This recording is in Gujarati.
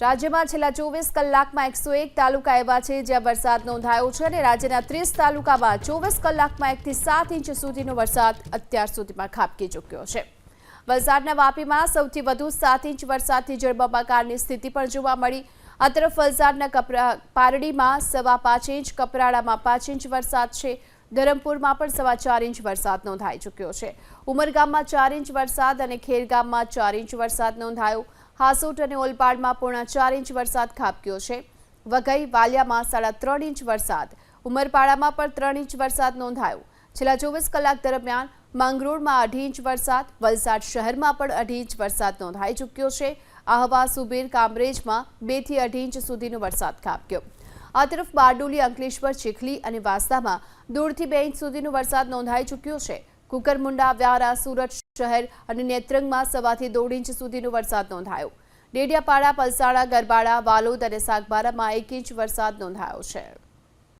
રાજ્યમાં છેલ્લા 24 કલાકમાં 101 તાલુકા એવા છે જ્યાં વરસાદ નોંધાયો છે અને રાજ્યના 30 તાલુકામાં 24 કલાકમાં 1 થી 7 ઇંચ સુધીનો વરસાદ અત્યાર સુધીમાં ખાબકી ચૂક્યો છે। વલસાડના વાપીમાં સૌથી વધુ 7 ઇંચ વરસાદથી જળબંબાકારની સ્થિતિ પણ જોવા મળી। આ તરફ વલસાડના પારડીમાં 5.25 ઇંચ, કપરાડામાં 5 ઇંચ વરસાદ છે। ધરમપુરમાં પણ 4.25 ઇંચ વરસાદ નોંધાઈ ચૂક્યો છે। ઉમરગામમાં 4 ઇંચ વરસાદ અને ખેરગામમાં 4 ઇંચ વરસાદ નોંધાયો। હાસોટ અને ઓલપાડમાં 4.5 ઇંચ વરસાદ ખાબક્યો છે। વઘઈ વાલિયામાં 3.5 ઇંચ વરસાદ, ઉમરપાડામાં પણ 3 ઇંચ વરસાદ નોંધાયો। છેલ્લા 24 કલાક દરમિયાન માંગરોળમાં 2.5 ઇંચ વરસાદ, વલસાડ શહેરમાં પણ 2.5 ઇંચ વરસાદ નોંધાઈ ચૂક્યો છે। આહવા, સુબીર, કામરેજમાં 2 થી 2.5 ઇંચ સુધીનો વરસાદ ખાબક્યો। આ તરફ બારડોલી, અંકલેશ્વર, ચીખલી અને વાંસદામાં 1.5 થી 2 ઇંચ સુધીનો વરસાદ નોંધાઈ ચૂક્યો છે। કુકરમુંડા, વ્યારા, સુરત શહેર અને નેત્રંગમાં 1.25 થી 1.5 ઇંચ સુધીનો વરસાદ નોંધાયો। ડેડિયાપાડા, પલસાણા, ગરબાડા, વાલોદ અને સાગબારામાં 1 ઇંચ વરસાદ નોંધાયો છે।